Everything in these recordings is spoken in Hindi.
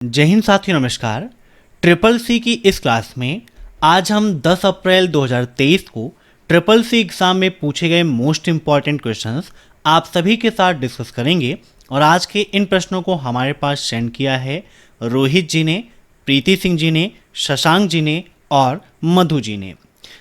जय हिंद साथियों, नमस्कार। ट्रिपल सी की इस क्लास में आज हम 10 अप्रैल 2023 को ट्रिपल सी एग्ज़ाम में पूछे गए मोस्ट इम्पॉर्टेंट क्वेश्चंस आप सभी के साथ डिस्कस करेंगे। और आज के इन प्रश्नों को हमारे पास सेंड किया है रोहित जी ने, प्रीति सिंह जी ने, शशांक जी ने और मधु जी ने।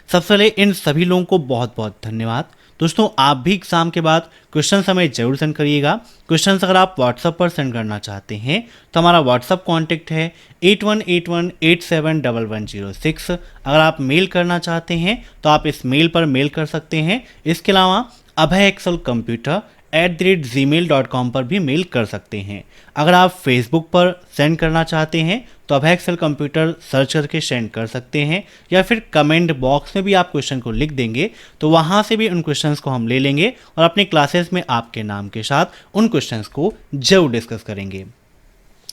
सबसे पहले इन सभी लोगों को बहुत बहुत धन्यवाद। दोस्तों, आप भी एग्ज़ाम के बाद क्वेश्चन हमें जरूर सेंड करिएगा। क्वेश्चन अगर आप व्हाट्सएप पर सेंड करना चाहते हैं तो हमारा व्हाट्सएप कॉन्टैक्ट है 8181871106। अगर आप मेल करना चाहते हैं तो आप इस मेल पर मेल कर सकते हैं। इसके अलावा abhayexcelcomputer@gmail.com पर भी मेल कर सकते हैं। अगर आप फेसबुक पर सेंड करना चाहते हैं तो अभय एक्सेल कंप्यूटर सर्च करके सेंड कर सकते हैं, या फिर कमेंट बॉक्स में भी आप क्वेश्चन को लिख देंगे तो वहाँ से भी उन क्वेश्चंस को हम ले लेंगे और अपने क्लासेस में आपके नाम के साथ उन क्वेश्चंस को जरूर डिस्कस करेंगे।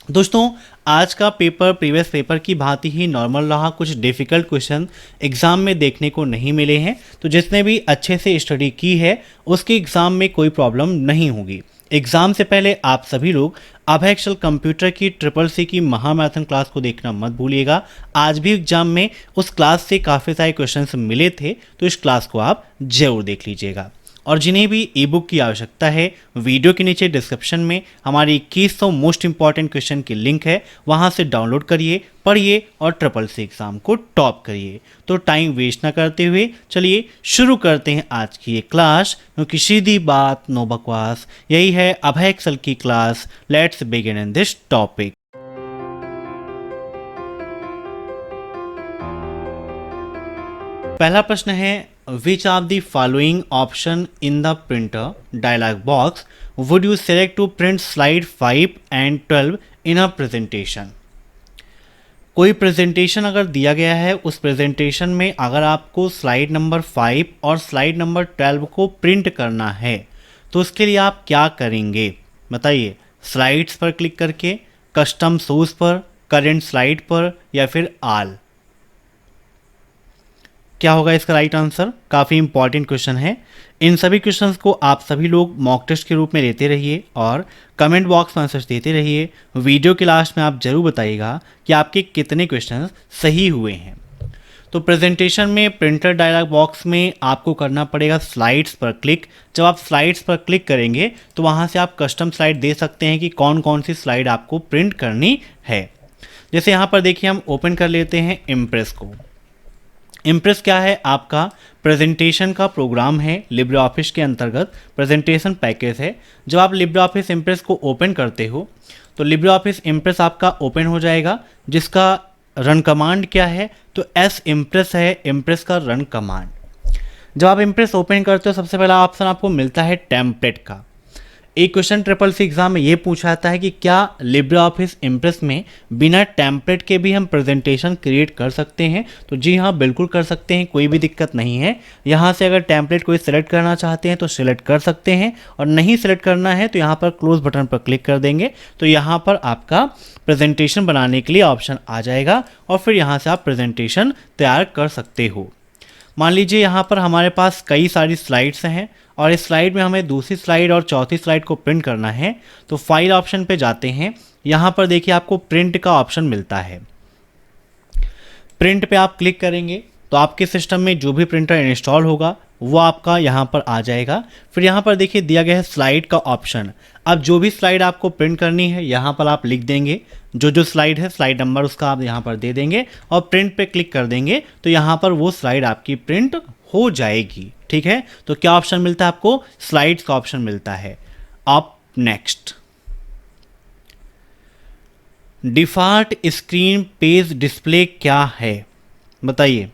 दोस्तों, आज का पेपर प्रीवियस पेपर की भांति ही नॉर्मल रहा। कुछ डिफ़िकल्ट क्वेश्चन एग्ज़ाम में देखने को नहीं मिले हैं, तो जिसने भी अच्छे से स्टडी की है उसके एग्ज़ाम में कोई प्रॉब्लम नहीं होगी। एग्ज़ाम से पहले आप सभी लोग अभय एक्सेल कंप्यूटर की ट्रिपल सी की महामैराथन क्लास को देखना मत भूलिएगा। आज भी एग्जाम में उस क्लास से काफ़ी सारे क्वेश्चंस मिले थे, तो इस क्लास को आप जरूर देख लीजिएगा। और जिन्हें भी ई बुक की आवश्यकता है, वीडियो के नीचे डिस्क्रिप्शन में हमारी 2100 मोस्ट इंपॉर्टेंट क्वेश्चन की लिंक है, वहाँ से डाउनलोड करिए, पढ़िए और ट्रिपल सी एग्ज़ाम को टॉप करिए। तो टाइम वेस्ट ना करते हुए चलिए शुरू करते हैं आज की ये क्लास, क्योंकि सीधी बात नो बकवास, यही है अभय एक्सेल की class. Let's begin in this topic. पहला प्रश्न है, Which of the following option in the printer dialog box would you select to print slide 5 and 12 in a presentation? कोई प्रेजेंटेशन अगर दिया गया है, उस प्रेजेंटेशन में अगर आपको स्लाइड नंबर 5 और स्लाइड नंबर 12 को प्रिंट करना है तो उसके लिए आप क्या करेंगे बताइए। स्लाइड्स पर क्लिक करके, कस्टम सोर्स पर, करेंट स्लाइड पर, या फिर आल। क्या होगा इसका राइट आंसर? काफ़ी इंपॉर्टेंट क्वेश्चन है। इन सभी क्वेश्चंस को आप सभी लोग मॉक टेस्ट के रूप में लेते रहिए और कमेंट बॉक्स में आंसर्स देते रहिए। वीडियो के लास्ट में आप जरूर बताइएगा कि आपके कितने क्वेश्चंस सही हुए हैं। तो प्रेजेंटेशन में प्रिंटर डायलॉग बॉक्स में आपको करना पड़ेगा स्लाइड्स पर क्लिक। जब आप स्लाइड्स पर क्लिक करेंगे तो वहाँ से आप कस्टम स्लाइड दे सकते हैं कि कौन कौन सी स्लाइड आपको प्रिंट करनी है। जैसे यहाँ पर देखिए, हम ओपन कर लेते हैं इम्प्रेस को। इम्प्रेस क्या है? आपका प्रेजेंटेशन का प्रोग्राम है, लिब्रे ऑफिस के अंतर्गत प्रेजेंटेशन पैकेज है। जब आप लिब्रे ऑफिस इम्प्रेस को ओपन करते हो तो लिब्रे ऑफिस इम्प्रेस आपका ओपन हो जाएगा, जिसका रन कमांड क्या है? तो एस इम्प्रेस है, इम्प्रेस का रन कमांड। जब आप इम्प्रेस ओपन करते हो सबसे पहला ऑप्शन आपको मिलता है टेम्पलेट का। एक क्वेश्चन ट्रिपल सी एग्जाम में ये पूछा जाता है कि क्या लिब्रे ऑफिस इम्प्रेस में बिना टेम्पलेट के भी हम प्रेजेंटेशन क्रिएट कर सकते हैं? तो जी हाँ, बिल्कुल कर सकते हैं, कोई भी दिक्कत नहीं है। यहाँ से अगर टेम्पलेट कोई सिलेक्ट करना चाहते हैं तो सिलेक्ट कर सकते हैं, और नहीं सिलेक्ट करना है तो यहाँ पर क्लोज बटन पर क्लिक कर देंगे तो यहाँ पर आपका प्रेजेंटेशन बनाने के लिए ऑप्शन आ जाएगा और फिर यहाँ से आप प्रेजेंटेशन तैयार कर सकते हो। मान लीजिए यहाँ पर हमारे पास कई सारी स्लाइड्स हैं और इस स्लाइड में हमें दूसरी स्लाइड और चौथी स्लाइड को प्रिंट करना है, तो फाइल ऑप्शन पे जाते हैं। यहाँ पर देखिए आपको प्रिंट का ऑप्शन मिलता है। प्रिंट पे आप क्लिक करेंगे तो आपके सिस्टम में जो भी प्रिंटर इंस्टॉल होगा वो आपका यहाँ पर आ जाएगा। फिर यहाँ पर देखिए दिया गया है स्लाइड का ऑप्शन। अब जो भी स्लाइड आपको प्रिंट करनी है यहाँ पर आप लिख देंगे, जो स्लाइड है स्लाइड नंबर उसका आप यहाँ पर दे देंगे और प्रिंट पे क्लिक कर देंगे तो यहाँ पर वो स्लाइड आपकी प्रिंट हो जाएगी। ठीक है, तो क्या ऑप्शन मिलता है आपको? स्लाइड्स का ऑप्शन मिलता है। Up next, default screen page display क्या है बताइए।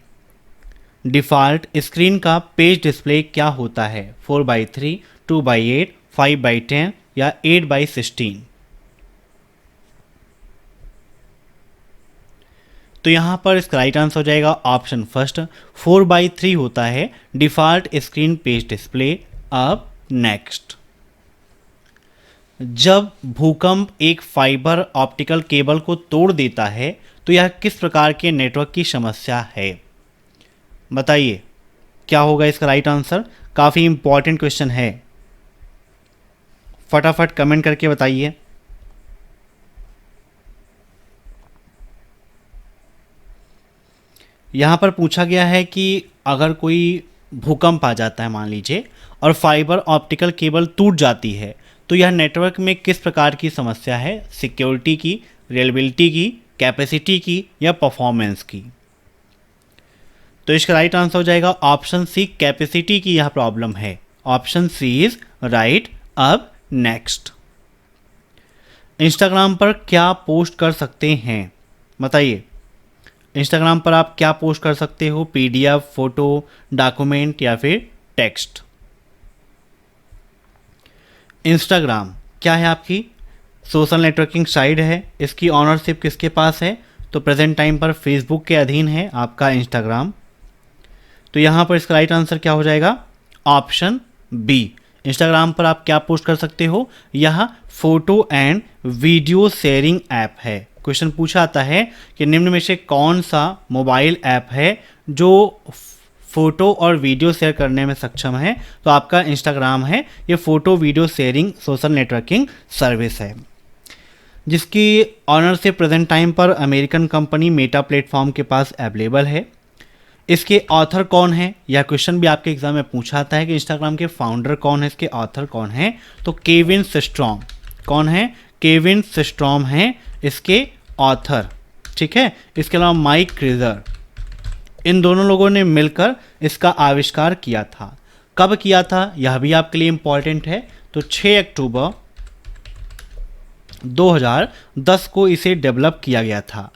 डिफ़ॉल्ट स्क्रीन का पेज डिस्प्ले क्या होता है? 4:3, 2:8, 5:10 या 8:16? तो यहाँ पर इसका राइट आंसर हो जाएगा ऑप्शन फर्स्ट, 4:3 होता है डिफ़ॉल्ट स्क्रीन पेज डिस्प्ले। अब नेक्स्ट, जब भूकंप एक फाइबर ऑप्टिकल केबल को तोड़ देता है तो यह किस प्रकार के नेटवर्क की समस्या है बताइए। क्या होगा इसका राइट आंसर? काफ़ी इंपॉर्टेंट क्वेश्चन है, फटाफट कमेंट करके बताइए। यहाँ पर पूछा गया है कि अगर कोई भूकंप आ जाता है मान लीजिए और फाइबर ऑप्टिकल केबल टूट जाती है तो यह नेटवर्क में किस प्रकार की समस्या है, सिक्योरिटी की, रिलायबिलिटी की, कैपेसिटी की या परफॉर्मेंस की। तो इसका राइट आंसर हो जाएगा ऑप्शन सी, कैपेसिटी की यह प्रॉब्लम है। Option c is right. अब नेक्स्ट, इंस्टाग्राम पर क्या पोस्ट कर सकते हैं, बताइए। इंस्टाग्राम पर आप क्या पोस्ट कर सकते हो, पीडीएफ, फोटो, डॉक्यूमेंट या फिर टेक्स्ट। इंस्टाग्राम क्या है, आपकी सोशल नेटवर्किंग साइट है। इसकी ऑनरशिप किसके पास है, तो प्रेजेंट टाइम पर फेसबुक के अधीन है आपका इंस्टाग्राम। तो यहाँ पर इसका राइट आंसर क्या हो जाएगा, ऑप्शन बी। इंस्टाग्राम पर आप क्या पोस्ट कर सकते हो, यह photo and video sharing app है। क्वेश्चन पूछा आता है कि निम्न में से कौन सा मोबाइल ऐप है जो फोटो और वीडियो शेयर करने में सक्षम है, तो आपका इंस्टाग्राम है। ये photo video sharing social networking service है जिसकी ऑनरशिप प्रेजेंट टाइम पर अमेरिकन कंपनी मेटा प्लेटफॉर्म के पास अवेलेबल है। इसके ऑथर कौन है, यह क्वेश्चन भी आपके एग्जाम में पूछा आता है कि इंस्टाग्राम के फाउंडर कौन है, इसके ऑथर कौन है, तो केविन सिस्ट्रॉम। कौन है, केविन सिस्ट्रॉम है इसके ऑथर, ठीक है। इसके अलावा माइक क्रीजर, इन दोनों लोगों ने मिलकर इसका आविष्कार किया था। कब किया था, यह भी आपके लिए इंपॉर्टेंट है। तो 6 अक्टूबर 2010 को इसे डेवलप किया गया था।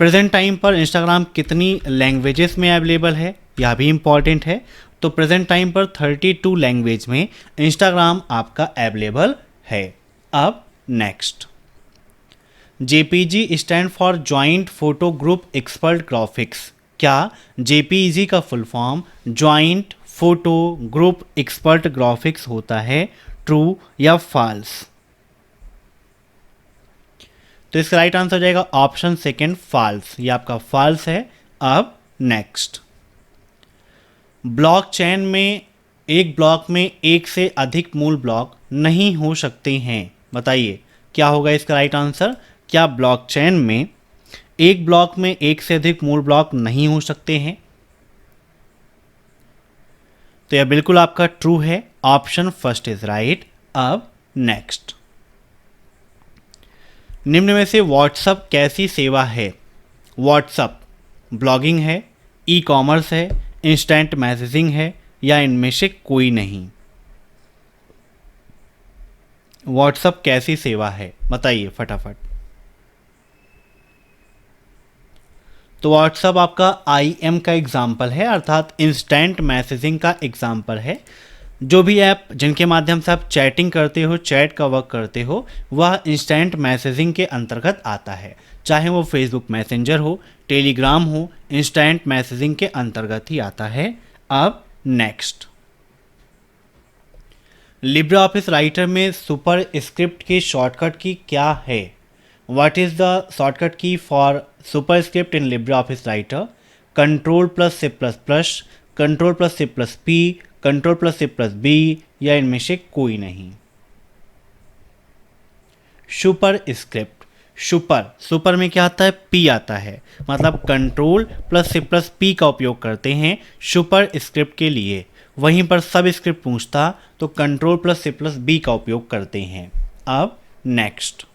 प्रेजेंट टाइम पर इंस्टाग्राम कितनी लैंग्वेजेस में अवेलेबल है, यह भी इंपॉर्टेंट है। तो प्रेजेंट टाइम पर 32 लैंग्वेज में इंस्टाग्राम आपका अवेलेबल है। अब next, JPG stand for joint photo group expert graphics. क्या जेपीजी का full form joint photo group expert graphics होता है, ट्रू या फॉल्स। तो इसका राइट आंसर हो जाएगा ऑप्शन सेकेंड, फॉल्स। ये आपका फॉल्स है। अब नेक्स्ट, ब्लॉकचेन में एक ब्लॉक में एक से अधिक मूल ब्लॉक नहीं हो सकते हैं, बताइए क्या होगा इसका राइट आंसर। क्या ब्लॉकचेन में एक ब्लॉक में एक से अधिक मूल ब्लॉक नहीं हो सकते हैं, तो यह बिल्कुल आपका ट्रू है। Option first is right. अब नेक्स्ट, निम्न में से व्हाट्सएप कैसी सेवा है। व्हाट्सएप ब्लॉगिंग है, ई कॉमर्स है, इंस्टेंट मैसेजिंग है या इनमें से कोई नहीं। व्हाट्सएप कैसी सेवा है, बताइए फटाफट। तो व्हाट्सएप आपका IM का एग्जाम्पल है, अर्थात इंस्टेंट मैसेजिंग का एग्जाम्पल है। जो भी ऐप जिनके माध्यम से आप चैटिंग करते हो, चैट का वर्क करते हो, वह इंस्टेंट मैसेजिंग के अंतर्गत आता है। चाहे वो फेसबुक मैसेंजर हो, टेलीग्राम हो, इंस्टेंट मैसेजिंग के अंतर्गत ही आता है। अब नेक्स्ट, लिब्रे ऑफिस राइटर में सुपर स्क्रिप्ट की शॉर्टकट की क्या है। व्हाट इज द शॉर्टकट की for super script in Libre office writer. Control plus C plus plus, control plus C plus P, control plus C plus B या इनमें से कोई नहीं। सुपर स्क्रिप्ट, सुपर में क्या आता है, P आता है, मतलब control plus C plus P का उपयोग करते हैं सुपर स्क्रिप्ट के लिए। वहीं पर सब स्क्रिप्ट पूछता तो control plus C plus B का उपयोग करते हैं। अब next,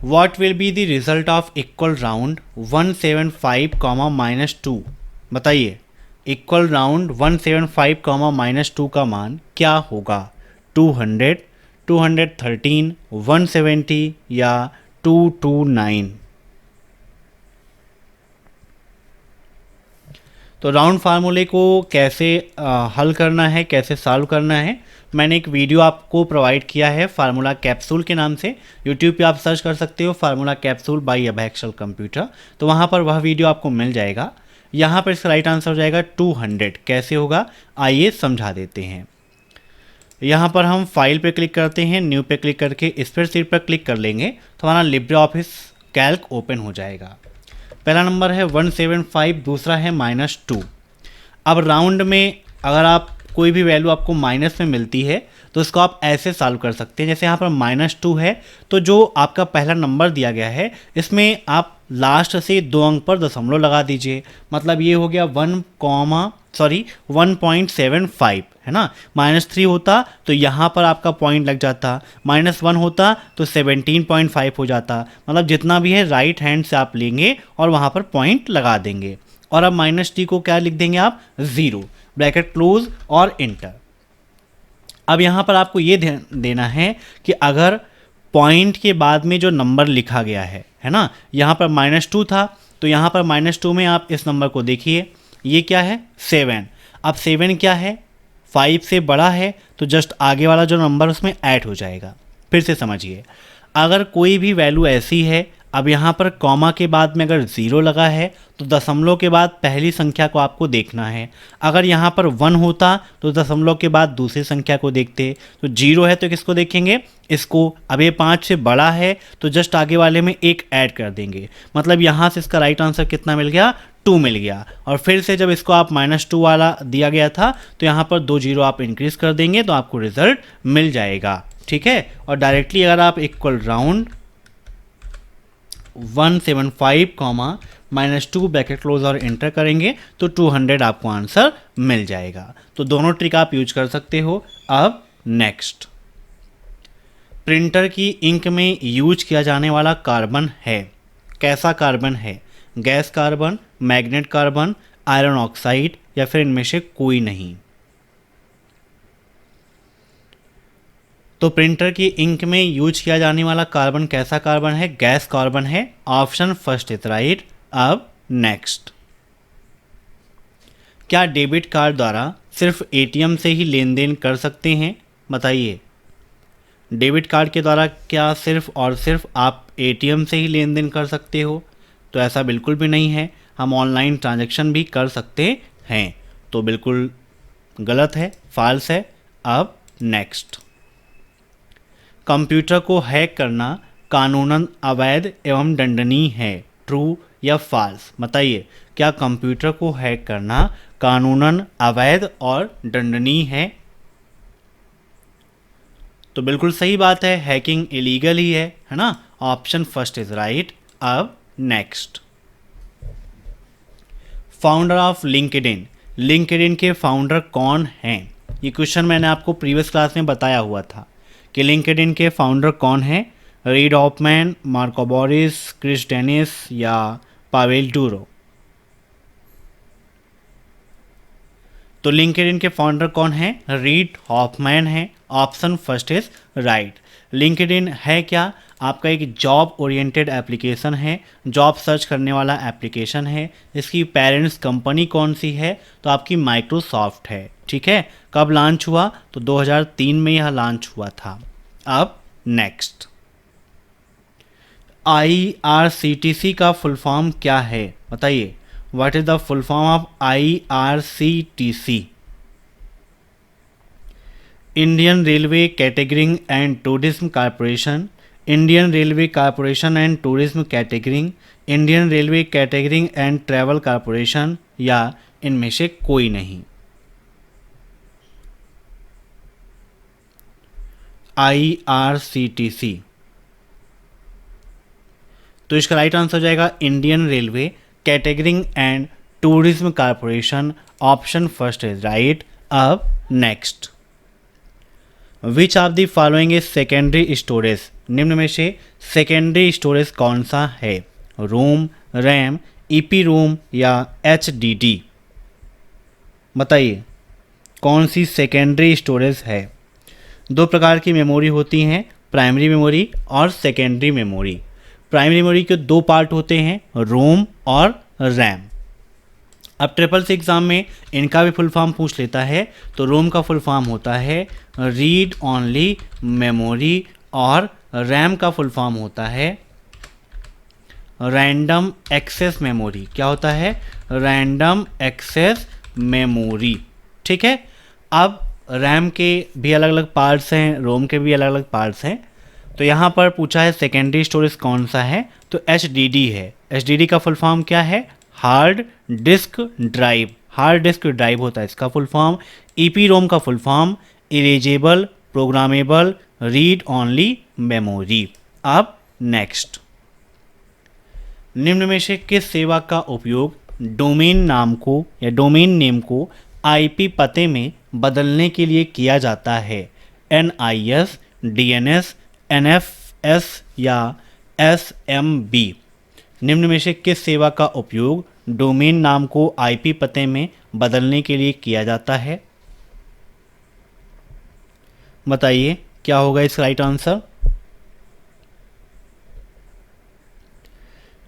what will be the result of equal round 175, -2। बताइए इक्वल राउंड 175, -2 का मान क्या होगा। 200, 213, 170 या 229। तो राउंड फार्मूले को कैसे हल करना है, कैसे सॉल्व करना है, मैंने एक वीडियो आपको प्रोवाइड किया है फार्मूला कैप्सूल के नाम से। यूट्यूब पे आप सर्च कर सकते हो फार्मूला कैप्सूल बाय अबैक्सल कंप्यूटर, तो वहाँ पर वह वीडियो आपको मिल जाएगा। यहाँ पर इसका राइट आंसर हो जाएगा 200। कैसे होगा, आइए समझा देते हैं। यहाँ पर हम फाइल पे क्लिक करते हैं, न्यू पे क्लिक करके स्प्रेडशीट पर क्लिक कर लेंगे तो हमारा लिब्रे ऑफिस कैल्क ओपन हो जाएगा। पहला नंबर है 175, दूसरा है -2। अब राउंड में अगर आप कोई भी वैल्यू आपको माइनस में मिलती है तो इसको आप ऐसे सॉल्व कर सकते हैं। जैसे यहाँ पर -2 है तो जो आपका पहला नंबर दिया गया है इसमें आप लास्ट से 2 अंक पर दशमलव लगा दीजिए, मतलब ये हो गया 1.75 है ना। -3 होता तो यहाँ पर आपका पॉइंट लग जाता, -1 होता तो 17.5 हो जाता, मतलब जितना भी है राइट हैंड से आप लेंगे और वहाँ पर पॉइंट लगा देंगे। और अब -t को क्या लिख देंगे आप 0, ब्रैकेट क्लोज और इंटर। अब यहाँ पर आपको ये ध्यान देना है कि अगर पॉइंट के बाद में जो नंबर लिखा गया है ना, यहाँ पर -2 था तो यहाँ पर -2 में आप इस नंबर को देखिए, ये क्या है 7। अब 7 क्या है 5 से बड़ा है तो जस्ट आगे वाला जो नंबर उसमें ऐड हो जाएगा। फिर से समझिए, अगर कोई भी वैल्यू ऐसी है, अब यहाँ पर कॉमा के बाद में अगर 0 लगा है तो दशमलव के बाद पहली संख्या को आपको देखना है। अगर यहाँ पर 1 होता तो दशमलव के बाद दूसरी संख्या को देखते, तो 0 है तो किसको देखेंगे इसको। अब ये 5 से बड़ा है तो जस्ट आगे वाले में 1 ऐड कर देंगे, मतलब यहाँ से इसका राइट आंसर कितना मिल गया 2 मिल गया। और फिर से जब इसको आप -2 वाला दिया गया था तो यहाँ पर 2 0 आप इंक्रीज कर देंगे तो आपको रिजल्ट मिल जाएगा, ठीक है। और डायरेक्टली अगर आप इक्वल राउंड 175 -2 ब्रैकेट क्लोज और एंटर करेंगे तो 200 आपको आंसर मिल जाएगा। तो दोनों ट्रिक आप यूज कर सकते हो। अब नेक्स्ट, प्रिंटर की इंक में यूज किया जाने वाला कार्बन है, कैसा कार्बन है, gas carbon, magnet carbon, iron oxide या फिर इनमें से कोई नहीं। तो प्रिंटर की इंक में यूज किया जाने वाला कार्बन कैसा कार्बन है, गैस कार्बन है, ऑप्शन फर्स्ट इज राइट। अब नेक्स्ट, क्या डेबिट कार्ड द्वारा सिर्फ एटीएम से ही लेन देन कर सकते हैं, बताइए। डेबिट कार्ड के द्वारा क्या सिर्फ और सिर्फ आप एटीएम से ही लेन देन कर सकते हो, तो ऐसा बिल्कुल भी नहीं है, हम ऑनलाइन ट्रांजैक्शन भी कर सकते हैं, तो बिल्कुल गलत है, फॉल्स है। अब नेक्स्ट, कंप्यूटर को हैक करना कानूनन अवैध एवं दंडनीय है, ट्रू या फॉल्स, बताइए। क्या कंप्यूटर को हैक करना कानूनन अवैध और दंडनीय है, तो बिल्कुल सही बात है, हैकिंग इलीगल ही है ना। Option first is right. अब next, founder of LinkedIn, LinkedIn के फाउंडर कौन हैं, ये क्वेश्चन मैंने आपको प्रीवियस क्लास में बताया हुआ था कि लिंक्डइन के फाउंडर कौन हैं, Reid Hoffman, Marco Boris, Chris Dennis या पावेल डूरो। तो लिंक्डइन के फाउंडर कौन है, रीड हॉफमैन है, option first is right. LinkedIn है क्या, आपका एक जॉब ओरिएंटेड एप्लीकेशन है, जॉब सर्च करने वाला एप्लीकेशन है। इसकी पेरेंट्स कंपनी कौन सी है, तो आपकी माइक्रोसॉफ्ट है, ठीक है। कब लॉन्च हुआ, तो 2003 में यह लॉन्च हुआ था। अब नेक्स्ट, IRCTC का फुल फॉर्म क्या है, बताइए। What is the full form of IRCTC, Indian railway catering and tourism corporation, Indian railway corporation and tourism catering, Indian railway catering and travel corporation या इनमें से कोई नहीं। IRCTC, तो इसका राइट आंसर हो जाएगा Indian railway catering and tourism corporation, option first is right. अब next, which of the following is secondary storage, निम्न में से सेकेंडरी स्टोरेज कौन सा है, रोम, रैम, ईपी रोम या HDD, बताइए कौन सी सेकेंडरी स्टोरेज है। दो प्रकार की मेमोरी होती हैं, प्राइमरी मेमोरी और सेकेंडरी मेमोरी। प्राइमरी मेमोरी के दो पार्ट होते हैं, रोम और रैम। अब ट्रिपल सी एग्ज़ाम में इनका भी फुल फॉर्म पूछ लेता है, तो रोम का फुल फॉर्म होता है रीड ओनली मेमोरी और रैम का फुल फॉर्म होता है रैंडम एक्सेस मेमोरी। क्या होता है, रैंडम एक्सेस मेमोरी, ठीक है। अब रैम के भी अलग अलग पार्ट्स हैं, रोम के भी अलग अलग पार्ट्स हैं। तो यहाँ पर पूछा है सेकेंडरी स्टोरेज कौन सा है, तो HDD है। HDD का फुल फॉर्म क्या है, hard disk drive, hard disk drive होता है इसका फुल फॉर्म, ईपी रोम का full form erasable programmable read only memory. अब नेक्स्ट, निम्न में से किस सेवा का उपयोग डोमेन नाम को या डोमेन नेम को आईपी पते में बदलने के लिए किया जाता है? एनआईएस, डीएनएस, एनएफएस या एसएमबी। निम्न में से किस सेवा का उपयोग डोमेन नाम को आईपी पते में बदलने के लिए किया जाता है? बताइए क्या होगा इसका राइट आंसर।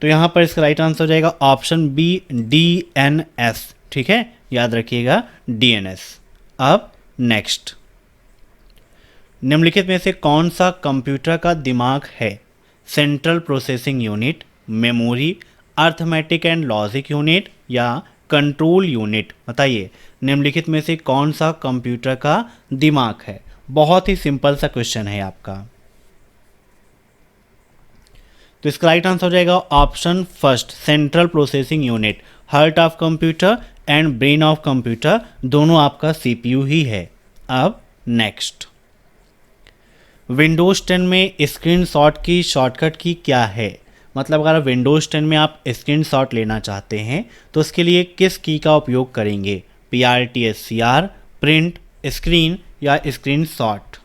तो यहाँ पर इसका राइट आंसर हो जाएगा ऑप्शन बी डीएनएस। ठीक है, याद रखिएगा डीएनएस। अब नेक्स्ट, निम्नलिखित में से कौन सा कंप्यूटर का दिमाग है? Central processing unit, memory, arithmetic and logic unit या कंट्रोल यूनिट। बताइए निम्नलिखित में से कौन सा कंप्यूटर का दिमाग है? बहुत ही सिंपल सा क्वेश्चन है आपका। तो इसका राइट आंसर हो जाएगा option first central processing unit. Heart of computer and brain of computer दोनों आपका सीपीयू ही है। अब नेक्स्ट, विंडोज 10 में स्क्रीनशॉट की शॉर्टकट की क्या है? मतलब अगर विंडोज 10 में आप स्क्रीनशॉट लेना चाहते हैं तो उसके लिए किस की का उपयोग करेंगे? PRTSCR, प्रिंट, स्क्रीन या स्क्रीनशॉट।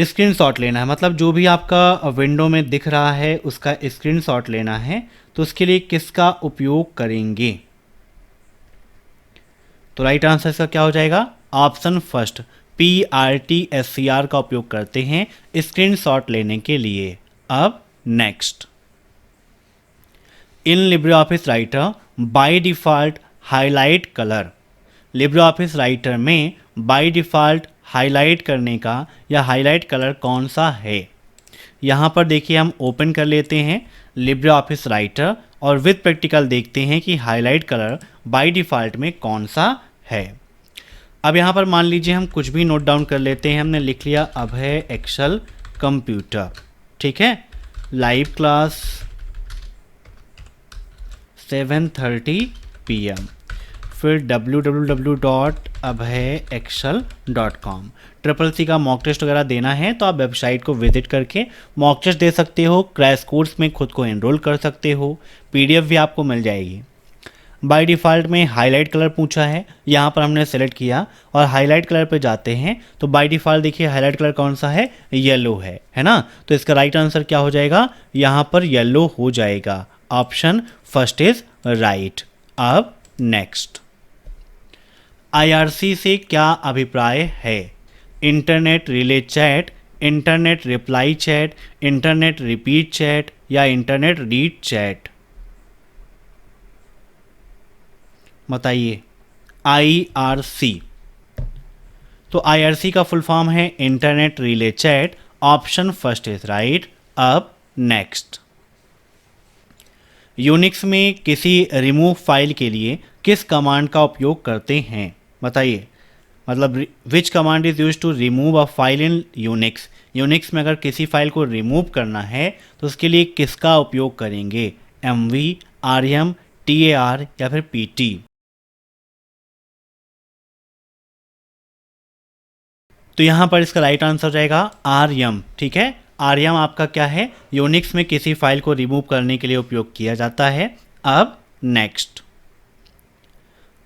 स्क्रीनशॉट लेना है, मतलब जो भी आपका विंडो में दिख रहा है उसका स्क्रीनशॉट लेना है, तो उसके लिए किसका उपयोग करेंगे? तो राइट आंसर इसका क्या हो जाएगा? ऑप्शन फर्स्ट PRTSCR का उपयोग करते हैं स्क्रीनशॉट लेने के लिए। अब next, in Libre office writer by default highlight colour. Libre office writer में बाय डिफ़ॉल्ट हाईलाइट करने का या हाईलाइट कलर कौन सा है? यहाँ पर देखिए हम ओपन कर लेते हैं लिब्रे ऑफिस राइटर और विद प्रैक्टिकल देखते हैं कि हाईलाइट कलर बाय डिफ़ॉल्ट में कौन सा है। अब यहाँ पर मान लीजिए हम कुछ भी नोट डाउन कर लेते हैं। हमने लिख लिया अभय एक्सेल कंप्यूटर। ठीक है, लाइव क्लास 7:30 PM, फिर www.abhayexcel.com। CCC का मॉक टेस्ट वगैरह देना है तो आप वेबसाइट को विजिट करके मॉक टेस्ट दे सकते हो, क्रैश कोर्स में खुद को एनरोल कर सकते हो, PDF भी आपको मिल जाएगी। बाय डिफ़ॉल्ट में हाईलाइट कलर पूछा है, यहाँ पर हमने सेलेक्ट किया और हाईलाइट कलर पे जाते हैं तो बाय डिफ़ॉल्ट देखिए हाईलाइट कलर कौन सा है? येलो है ना। तो इसका राइट आंसर क्या हो जाएगा? यहाँ पर येलो हो जाएगा। Option first is right. अब नेक्स्ट, IRC से क्या अभिप्राय है? Internet relay chat, internet reply chat, internet repeat chat या इंटरनेट रीड चैट। बताइए IRC। तो IRC का फुल फॉर्म है internet relay chat. Option first is right. अब नेक्स्ट, यूनिक्स में किसी रिमूव फाइल के लिए किस कमांड का उपयोग करते हैं? बताइए, मतलब which command is use to remove a file in Unix. Unix में अगर किसी फाइल को रिमूव करना है तो उसके लिए किसका उपयोग करेंगे? MV, RM, TAR या फिर PT। तो यहाँ पर इसका राइट आंसर हो जाएगा RM। ठीक है, RM आपका क्या है? यूनिक्स में किसी फाइल को रिमूव करने के लिए उपयोग किया जाता है। अब नेक्स्ट,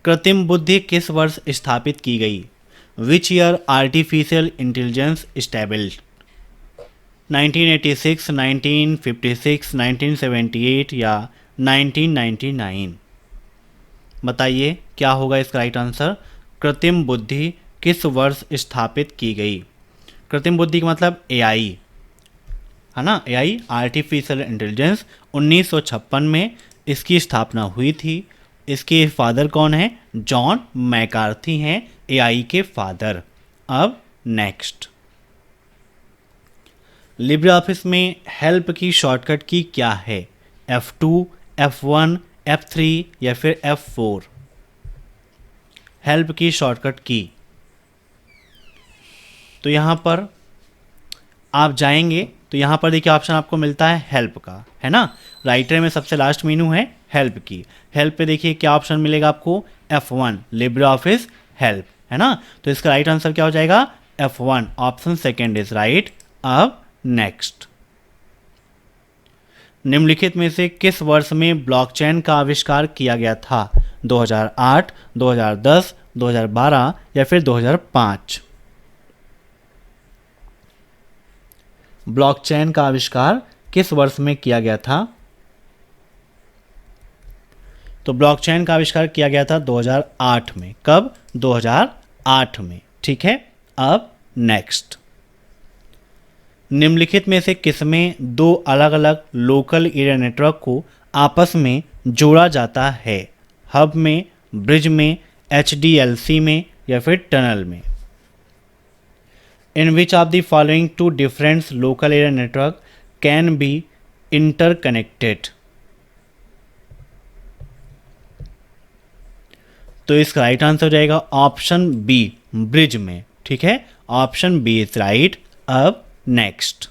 कृत्रिम बुद्धि किस वर्ष स्थापित की गई? Which year artificial intelligence established? 1986, 1956, 1978 या 1999। बताइए क्या होगा इसका राइट आंसर? कृत्रिम बुद्धि किस वर्ष स्थापित की गई? कृत्रिम बुद्धि का मतलब AI है ना, AI आर्टिफिशियल इंटेलिजेंस 1956 में इसकी स्थापना हुई थी। इसके फादर कौन है? जॉन मैकार्थी हैं AI के फादर। अब नेक्स्ट, लिब्रे ऑफिस में हेल्प की शॉर्टकट की क्या है? F2, F1, F3 या फिर F4। हेल्प की शॉर्टकट की, तो यहाँ पर आप जाएंगे तो यहाँ पर देखिए ऑप्शन आपको मिलता है हेल्प का, है ना। राइटर में सबसे लास्ट मेनू है हेल्प की। हेल्प पे देखिए क्या ऑप्शन मिलेगा आपको, F1 लिब्रे ऑफिस हेल्प, है ना। तो इसका राइट आंसर क्या हो जाएगा, F1 option second is right. अब नेक्स्ट, निम्नलिखित में से किस वर्ष में ब्लॉकचेन का आविष्कार किया गया था, 2008, 2010, 2012 या फिर 2005। ब्लॉकचेन का आविष्कार किस वर्ष में किया गया था? तो ब्लॉकचेन का आविष्कार किया गया था 2008 में। कब? 2008 में, ठीक है। अब नेक्स्ट, निम्नलिखित में से किसमें दो अलग अलग लोकल एरिया नेटवर्क को आपस में जोड़ा जाता है, हब में, ब्रिज में, HDLC में या फिर टनल में। In which of the following two different local area network can be interconnected? तो इसका राइट आंसर हो जाएगा ऑप्शन बी, ब्रिज में, ठीक है। Option b is right. अब नेक्स्ट,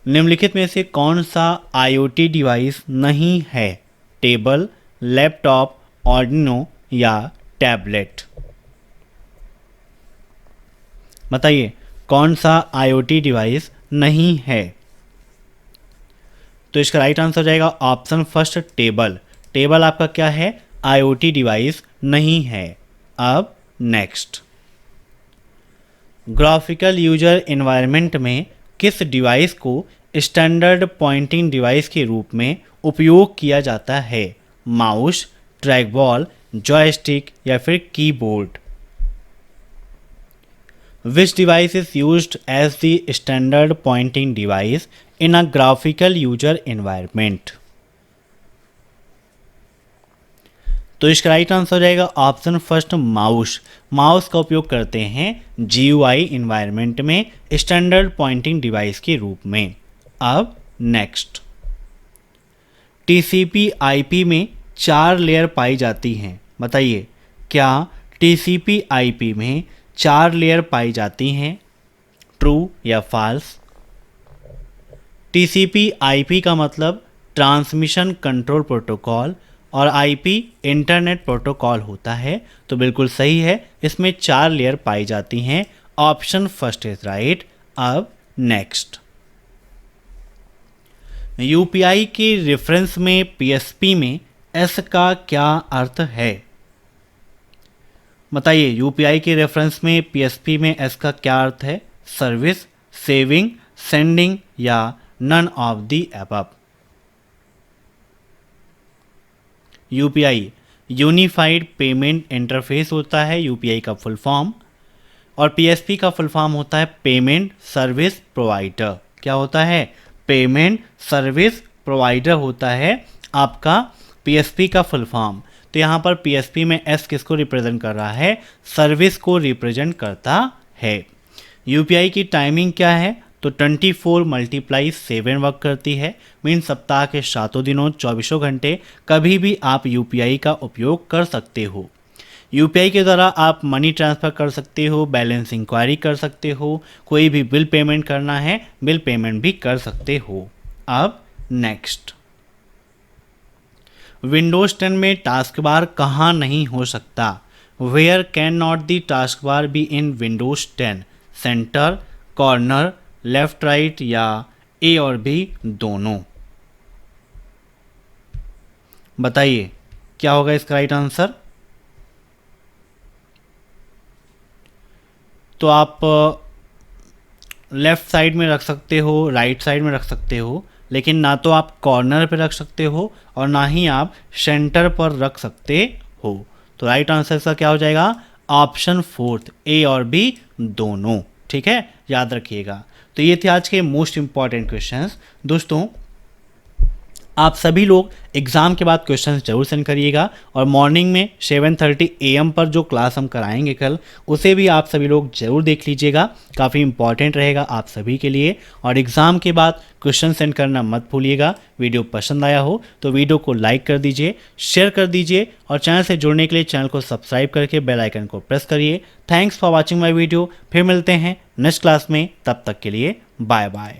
निम्नलिखित में से कौन सा IoT डिवाइस नहीं है, टेबल, लैपटॉप, ऑर्डिनो या टैबलेट। बताइए कौन सा IoT डिवाइस नहीं है। तो इसका राइट आंसर हो जाएगा ऑप्शन फर्स्ट, टेबल। टेबल आपका क्या है, IoT डिवाइस नहीं है। अब नेक्स्ट, ग्राफिकल यूजर एनवायरनमेंट में किस डिवाइस को स्टैंडर्ड पॉइंटिंग डिवाइस के रूप में उपयोग किया जाता है, माउस, ट्रैक बॉल, जॉयस्टिक या फिर keyboard. Which device is used as the standard pointing device in a graphical user environment? तो इसका राइट आंसर हो जाएगा ऑप्शन फर्स्ट, माउस। माउस का उपयोग करते हैं GUI इन्वायरमेंट में स्टैंडर्ड पॉइंटिंग डिवाइस के रूप में। अब नेक्स्ट, TCP/IP में 4 लेयर पाई जाती हैं। बताइए क्या TCP/IP में 4 लेयर पाई जाती हैं, ट्रू या फॉल्स। TCP/IP का मतलब ट्रांसमिशन कंट्रोल प्रोटोकॉल और IP इंटरनेट प्रोटोकॉल होता है, तो बिल्कुल सही है, इसमें 4 लेयर पाई जाती हैं। Option first is right. अब नेक्स्ट, UPI के रेफरेंस में PSP में S का क्या अर्थ है। बताइए UPI के रेफरेंस में PSP में S का क्या अर्थ है, सर्विस, सेविंग, सेंडिंग या none of the above. UPI unified payment interface होता है, UPI का फुल फॉर्म, और PSP का फुल फॉर्म होता है पेमेंट सर्विस प्रोवाइडर। क्या होता है, पेमेंट सर्विस प्रोवाइडर होता है आपका PSP का फुल फॉर्म। तो यहाँ पर PSP में S किसको रिप्रेजेंट कर रहा है, सर्विस को रिप्रेजेंट करता है। UPI की टाइमिंग क्या है, तो 24×7 वर्क करती है, मीन सप्ताह के 7 दिनों 24 घंटे कभी भी आप UPI का उपयोग कर सकते हो। UPI के द्वारा आप मनी ट्रांसफ़र कर सकते हो, बैलेंस इंक्वायरी कर सकते हो, कोई भी बिल पेमेंट करना है बिल पेमेंट भी कर सकते हो। अब नेक्स्ट, विंडोज़ 10 में टास्क बार कहाँ नहीं हो सकता, where can not the task bar be in Windows 10, center, corner, left right या A और B दोनों। बताइए क्या होगा इसका राइट आंसर। तो आप लेफ़्ट साइड में रख सकते हो, राइट साइड में रख सकते हो, लेकिन ना तो आप कॉर्नर पर रख सकते हो और ना ही आप सेंटर पर रख सकते हो। तो राइट आंसर इसका क्या हो जाएगा, ऑप्शन फोर्थ, A और B दोनों, ठीक है, याद रखिएगा। तो ये थे आज के मोस्ट इंपॉर्टेंट क्वेश्चंस। दोस्तों आप सभी लोग एग्ज़ाम के बाद क्वेश्चंस जरूर सेंड करिएगा और मॉर्निंग में 7:30 AM पर जो क्लास हम कराएंगे कल, उसे भी आप सभी लोग जरूर देख लीजिएगा। काफ़ी इंपॉर्टेंट रहेगा आप सभी के लिए। और एग्ज़ाम के बाद क्वेश्चन सेंड करना मत भूलिएगा। वीडियो पसंद आया हो तो वीडियो को लाइक कर दीजिए, शेयर कर दीजिए और चैनल से जुड़ने के लिए चैनल को सब्सक्राइब करके बेल आइकन को प्रेस करिए। Thanks for watching my video. फिर मिलते हैं नेक्स्ट क्लास में, तब तक के लिए बाय बाय।